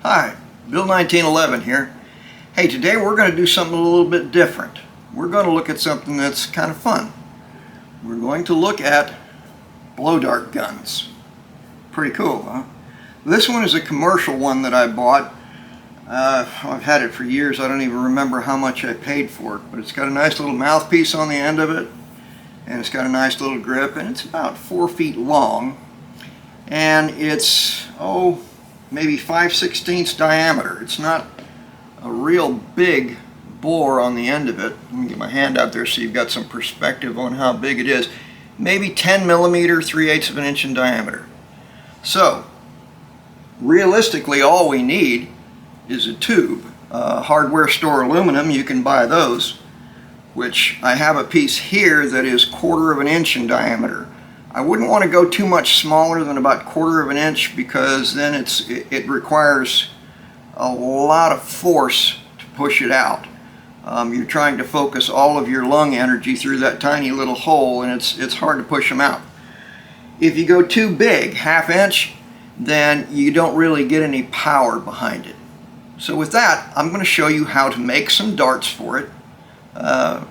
Hi, Bill 1911 here. Hey, today we're going to do something a little bit different. We're going to look at something that's kind of fun. We're going to look at blow dart guns. Pretty cool, huh? This one is a commercial one that I bought. I've had it for years. I don't even remember how much I paid for it, but it's got a nice little mouthpiece on the end of it, and it's got a nice little grip, and it's about 4 feet long, and it's maybe 5/16 diameter. It's not a real big bore on the end of it. Let me get my hand out there so you've got some perspective on how big it is. Maybe 10 millimeter, 3/8 of an inch in diameter. So realistically, all we need is a tube. Hardware store aluminum, you can buy those, which I have a piece here that is 1/4 of an inch in diameter. I wouldn't want to go too much smaller than about 1/4 of an inch, because then it requires a lot of force to push it out. You're trying to focus all of your lung energy through that tiny little hole, and it's hard to push them out. If you go too big, 1/2 inch, then you don't really get any power behind it. So with that, I'm going to show you how to make some darts for it.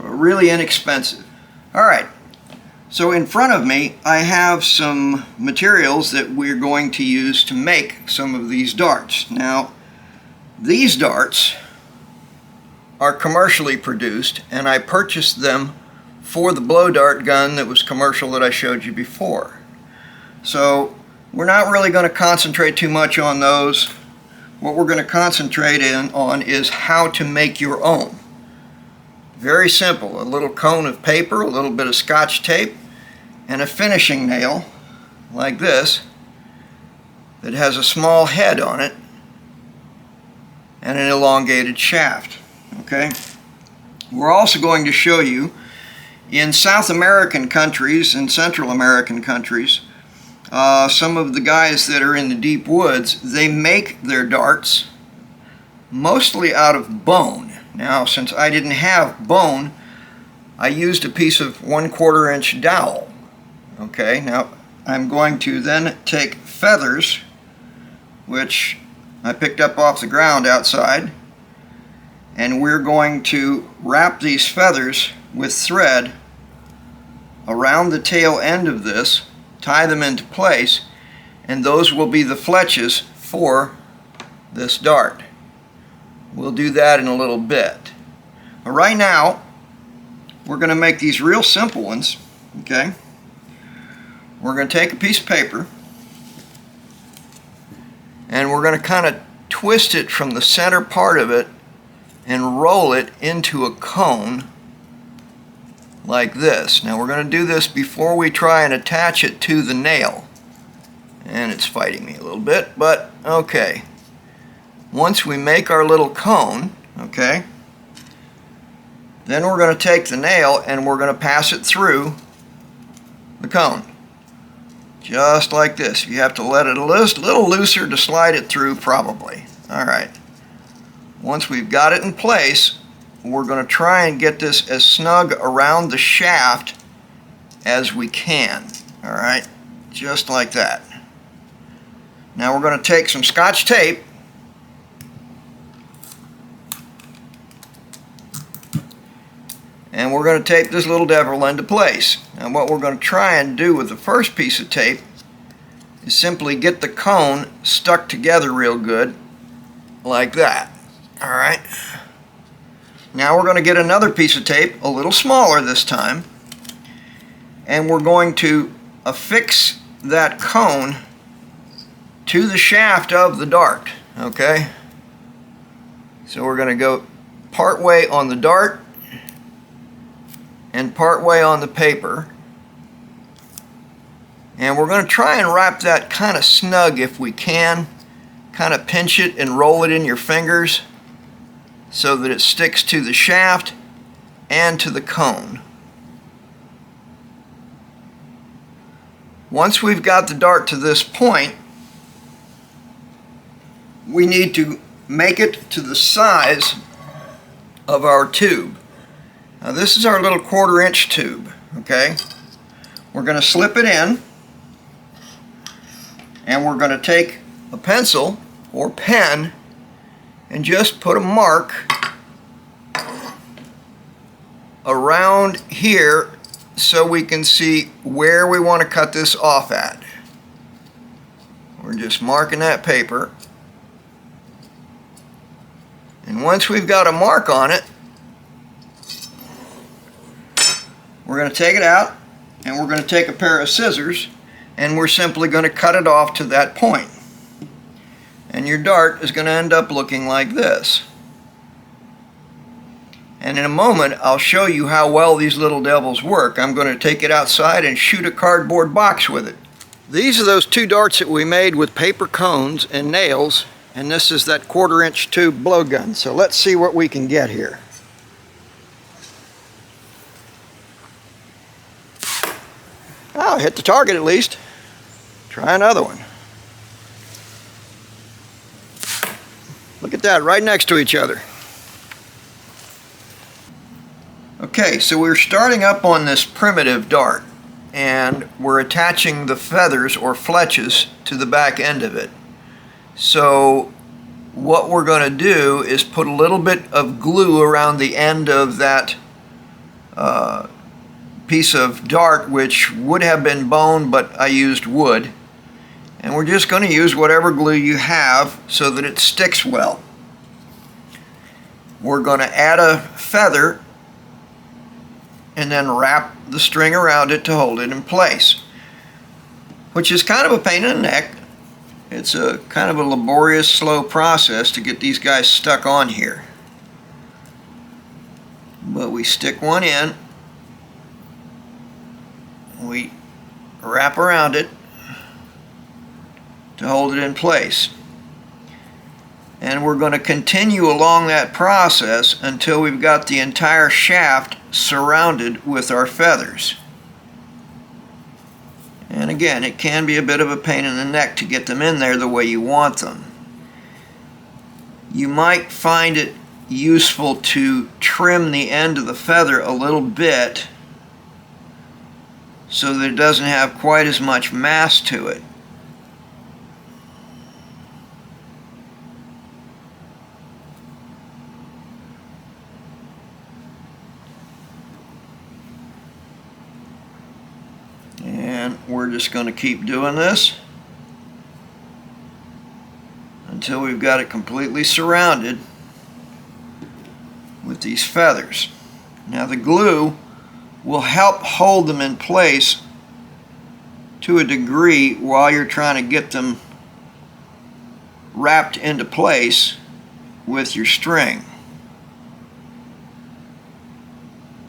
Really inexpensive. Alright, so in front of me I have some materials that we're going to use to make some of these darts. Now, these darts are commercially produced, and I purchased them for the blow dart gun that was commercial that I showed you before. So we're not really going to concentrate too much on those. What we're going to concentrate on is how to make your own. Very simple. A little cone of paper, a little bit of Scotch tape, and a finishing nail like this that has a small head on it and an elongated shaft. Okay? We're also going to show you, in South American countries and Central American countries, some of the guys that are in the deep woods, they make their darts mostly out of bone. Now, since I didn't have bone, I used a piece of 1/4 inch dowel. Okay, now I'm going to then take feathers, which I picked up off the ground outside, and we're going to wrap these feathers with thread around the tail end of this, tie them into place, and those will be the fletches for this dart. We'll do that in a little bit. But right now, we're going to make these real simple ones. Okay? We're going to take a piece of paper, and we're going to kind of twist it from the center part of it and roll it into a cone like this. Now we're going to do this before we try and attach it to the nail. And it's fighting me a little bit, but okay. Once we make our little cone, okay, then we're going to take the nail and we're going to pass it through the cone. Just like this. You have to let it a little looser to slide it through, probably. Alright. Once we've got it in place, we're going to try and get this as snug around the shaft as we can. Alright, just like that. Now we're going to take some Scotch tape and we're going to tape this little devil into place. And what we're going to try and do with the first piece of tape is simply get the cone stuck together real good, like that. Alright. Now we're going to get another piece of tape, a little smaller this time, and we're going to affix that cone to the shaft of the dart. Okay? So we're going to go part way on the dart and part way on the paper, and we're going to try and wrap that kind of snug if we can. Kind of pinch it and roll it in your fingers so that it sticks to the shaft and to the cone. Once we've got the dart to this point, we need to make it to the size of our tube. Now this is our little 1/4 inch tube, okay? We're going to slip it in, and we're going to take a pencil or pen and just put a mark around here so we can see where we want to cut this off at. We're just marking that paper. And once we've got a mark on it, we're going to take it out, and we're going to take a pair of scissors, and we're simply going to cut it off to that point. And your dart is going to end up looking like this. And in a moment, I'll show you how well these little devils work. I'm going to take it outside and shoot a cardboard box with it. These are those 2 darts that we made with paper cones and nails, and this is that 1/4-inch tube blowgun. So let's see what we can get here. Oh, hit the target at least. Try another one. Look at that, right next to each other. Okay, so we're starting up on this primitive dart, and we're attaching the feathers or fletches to the back end of it. So what we're going to do is put a little bit of glue around the end of that piece of dart, which would have been bone, but I used wood. And we're just going to use whatever glue you have so that it sticks well. We're going to add a feather and then wrap the string around it to hold it in place, which is kind of a pain in the neck. It's a kind of a laborious, slow process to get these guys stuck on here. But we stick one in, we wrap around it to hold it in place. And we're going to continue along that process until we've got the entire shaft surrounded with our feathers. And again, it can be a bit of a pain in the neck to get them in there the way you want them. You might find it useful to trim the end of the feather a little bit so that it doesn't have quite as much mass to it. And we're just going to keep doing this until we've got it completely surrounded with these feathers. Now the glue will help hold them in place to a degree while you're trying to get them wrapped into place with your string.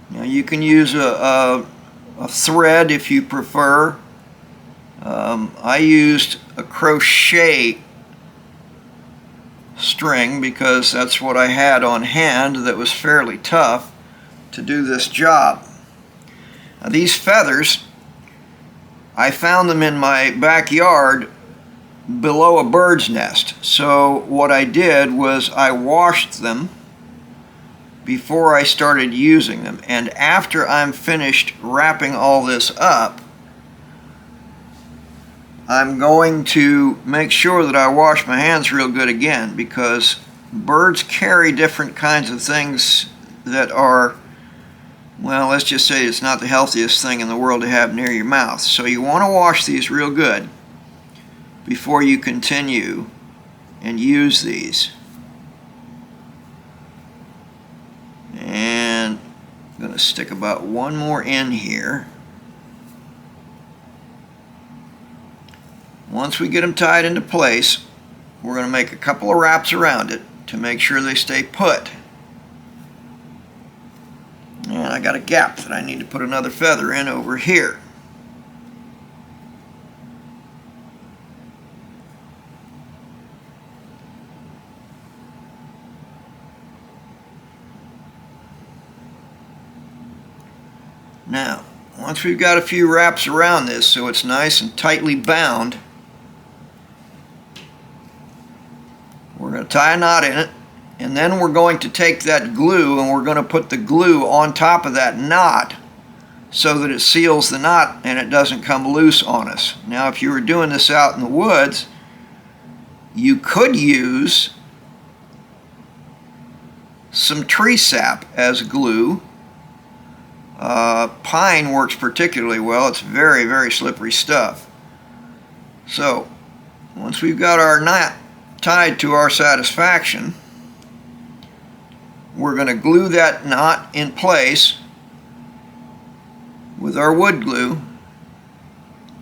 Now you can use a thread if you prefer. I used a crochet string because that's what I had on hand that was fairly tough to do this job. Now, these feathers, I found them in my backyard below a bird's nest. So what I did was I washed them before I started using them, and after I'm finished wrapping all this up, I'm going to make sure that I wash my hands real good again, because birds carry different kinds of things that are, well, let's just say it's not the healthiest thing in the world to have near your mouth. So you want to wash these real good before you continue and use these. And I'm going to stick about one more in here. Once we get them tied into place, we're going to make a couple of wraps around it to make sure they stay put. And I got a gap that I need to put another feather in over here. Now, once we've got a few wraps around this so it's nice and tightly bound, we're going to tie a knot in it, and then we're going to take that glue and we're going to put the glue on top of that knot so that it seals the knot and it doesn't come loose on us. Now, if you were doing this out in the woods, you could use some tree sap as glue. Pine works particularly well. It's very, very slippery stuff. So once we've got our knot tied to our satisfaction, we're going to glue that knot in place with our wood glue,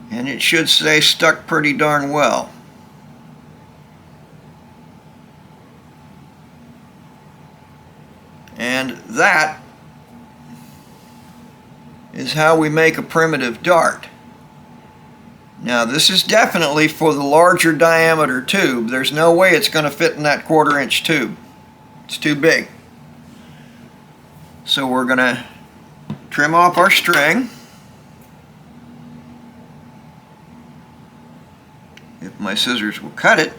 and it should stay stuck pretty darn well. And that is how we make a primitive dart. Now this is definitely for the larger diameter tube. There's no way it's going to fit in that 1/4 inch tube. It's too big. So we're going to trim off our string. If my scissors will cut it.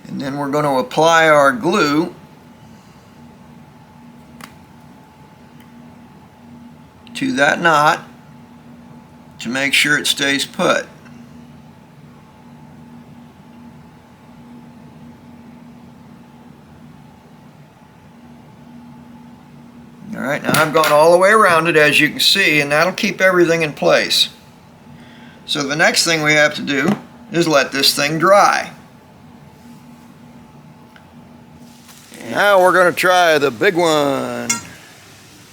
And then we're going to apply our glue to that knot to make sure it stays put. Alright, now I've gone all the way around it, as you can see, and that'll keep everything in place. So the next thing we have to do is let this thing dry. Now we're going to try the big one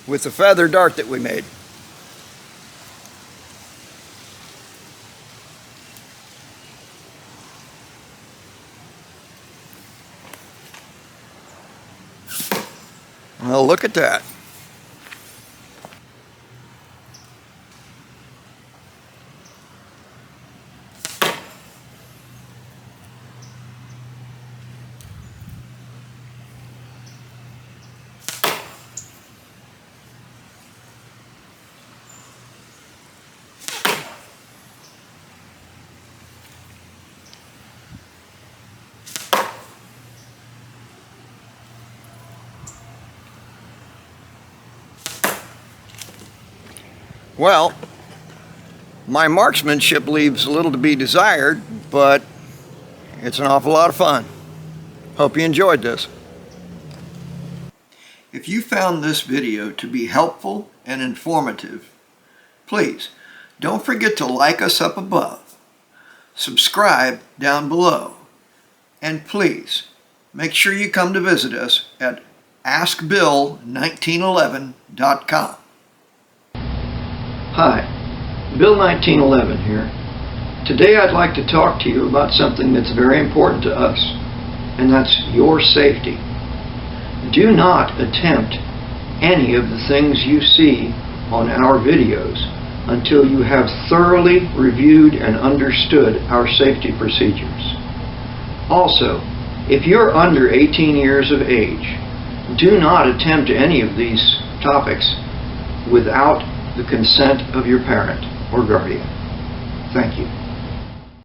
with the feather dart that we made. Well, look at that. Well, my marksmanship leaves a little to be desired, but it's an awful lot of fun. Hope you enjoyed this. If you found this video to be helpful and informative, please don't forget to like us up above, subscribe down below, and please make sure you come to visit us at AskBill1911.com. Hi, Bill 1911 here. Today I'd like to talk to you about something that's very important to us, and that's your safety. Do not attempt any of the things you see on our videos until you have thoroughly reviewed and understood our safety procedures. Also, if you're under 18 years of age, do not attempt any of these topics without the consent of your parent or guardian. Thank you.